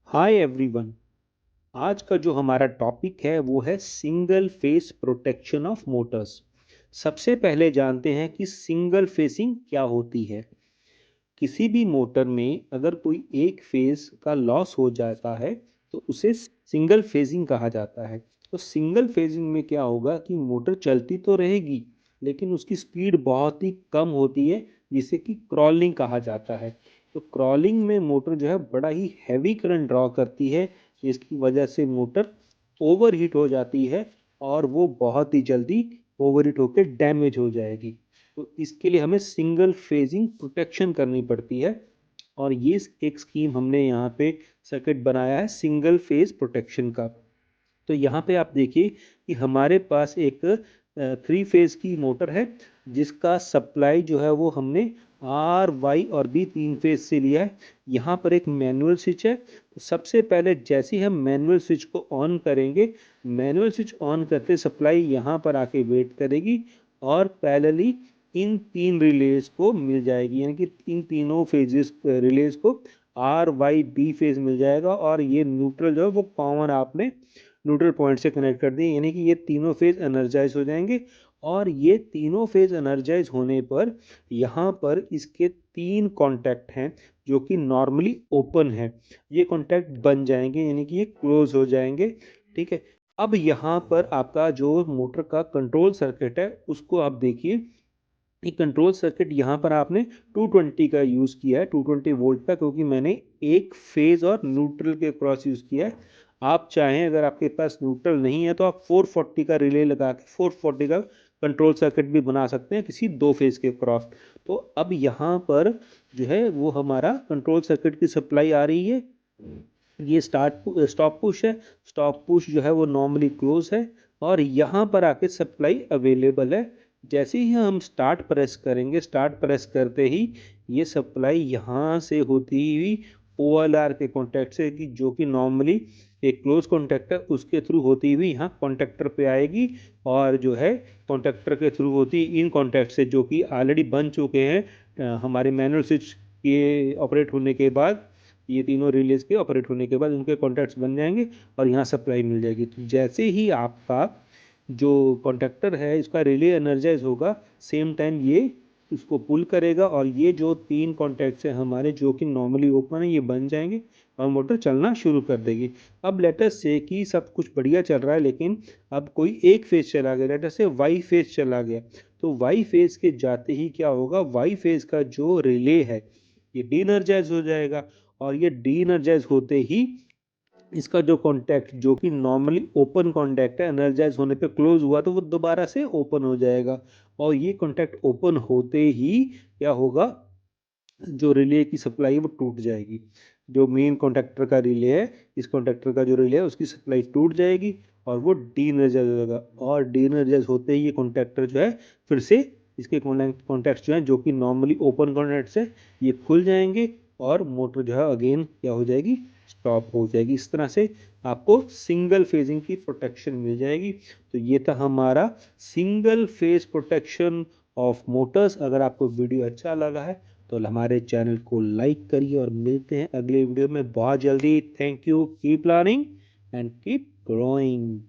Hi everyone. आज का जो हमारा टॉपिक है वो है single phase protection of Motors. सबसे पहले जानते हैं कि सिंगल फेसिंग क्या होती है। किसी भी मोटर में अगर कोई एक फेज का लॉस हो जाता है तो उसे सिंगल फेजिंग कहा जाता है। तो सिंगल फेजिंग में क्या होगा कि मोटर चलती तो रहेगी लेकिन उसकी स्पीड बहुत ही कम होती है, जिसे कि क्रॉलिंग कहा जाता है। तो क्रॉलिंग में मोटर जो है बड़ा ही हैवी करंट ड्रॉ करती है, जिसकी वजह से मोटर ओवर हीट हो जाती है और वो बहुत ही जल्दी ओवर हीट होकर डैमेज हो जाएगी। तो इसके लिए हमें सिंगल फेजिंग प्रोटेक्शन करनी पड़ती है और ये एक स्कीम हमने यहाँ पे सर्किट बनाया है सिंगल फेज प्रोटेक्शन का। तो यहाँ पे आप देखिए कि हमारे पास एक 3 फेज की मोटर है, जिसका सप्लाई जो है वो हमने आर वाई और बी 3 फेज से लिया है। यहाँ पर एक मैनुअल स्विच है। तो सबसे पहले जैसे ही हम मैनुअल स्विच को ऑन करेंगे, मैनुअल स्विच ऑन करते सप्लाई यहाँ पर आके वेट करेगी और पैरेलली इन 3 रिलेज को मिल जाएगी, यानी कि इन तीनों फेजेस रिलेज को आर वाई बी फेज मिल जाएगा और ये न्यूट्रल जो है वो कॉमन आपने न्यूट्रल पॉइंट से कनेक्ट कर दिए, यानी कि ये तीनों फेज एनर्जाइज हो जाएंगे। और ये तीनों फेज एनर्जाइज होने पर यहाँ पर इसके 3 कॉन्टैक्ट हैं जो कि नॉर्मली ओपन है, ये कॉन्टैक्ट बन जाएंगे, यानी कि ये क्लोज हो जाएंगे। ठीक है। अब यहाँ पर आपका जो मोटर का कंट्रोल सर्किट है उसको आप देखिए। एक कंट्रोल सर्किट यहाँ पर आपने 220 का यूज़ किया है, 220 वोल्ट का, क्योंकि मैंने एक फेज और न्यूट्रल के क्रॉस यूज़ किया है। आप चाहें, अगर आपके पास न्यूट्रल नहीं है तो आप 440 का रिले लगा के 440 का कंट्रोल सर्किट भी बना सकते हैं किसी 2 फेज के क्रॉस। तो अब यहाँ पर जो है वो हमारा कंट्रोल सर्किट की सप्लाई आ रही है। ये स्टॉप पुश है। स्टॉप पुश जो है वो नॉर्मली क्लोज है और यहाँ पर आके सप्लाई अवेलेबल है। जैसे ही हम स्टार्ट प्रेस करेंगे, स्टार्ट प्रेस करते ही ये सप्लाई यहाँ से होती हुई OLR के कॉन्टैक्ट से, कि जो कि नॉर्मली एक क्लोज कॉन्टैक्ट है, उसके थ्रू होती हुई यहाँ कॉन्टैक्टर पे आएगी और जो है कॉन्टैक्टर के थ्रू होती इन कॉन्टैक्ट से जो कि ऑलरेडी बन चुके हैं हमारे मैनुअल स्विच के ऑपरेट होने के बाद। ये तीनों रिलेज के ऑपरेट होने के बाद उनके कॉन्टैक्ट्स बन जाएंगे और यहाँ सप्लाई मिल जाएगी। तो जैसे ही आपका जो कॉन्टैक्टर है इसका रिले एनर्जाइज होगा, सेम टाइम ये इसको पुल करेगा और ये जो 3 कॉन्टैक्ट्स हैं हमारे जो कि नॉर्मली ओपन है, ये बन जाएंगे और मोटर चलना शुरू कर देगी। अब लेटस से कि सब कुछ बढ़िया चल रहा है लेकिन अब कोई एक फेज चला गया, लेटस से वाई फेज चला गया। तो वाई फेज के जाते ही क्या होगा, वाई फेज का जो रिले है ये डी एनर्जाइज हो जाएगा और ये डी एनर्जाइज होते ही इसका जो कॉन्टैक्ट जो कि नॉर्मली ओपन कॉन्टैक्ट है, एनर्जाइज होने पे क्लोज हुआ तो वो दोबारा से ओपन हो जाएगा। और ये कॉन्टैक्ट ओपन होते ही क्या होगा, जो रिले की सप्लाई है वो टूट जाएगी। जो मेन कॉन्टैक्टर का रिले है, इस कॉन्टैक्टर का जो रिले है उसकी सप्लाई टूट जाएगी और वो डी एनर्जाइज हो जाएगा। और डी एनर्जाइज होते ही ये कॉन्टैक्टर जो है फिर से इसके कॉन्टैक्ट जो है जो कि नॉर्मली ओपन कॉन्टैक्ट है ये खुल जाएंगे और मोटर जो है अगेन क्या हो जाएगी, स्टॉप हो जाएगी। इस तरह से आपको सिंगल फेजिंग की प्रोटेक्शन मिल जाएगी। तो ये था हमारा single phase protection of Motors. अगर आपको वीडियो अच्छा लगा है तो हमारे चैनल को लाइक करिए और मिलते हैं अगले वीडियो में बहुत जल्दी। Thank you. Keep learning and keep growing.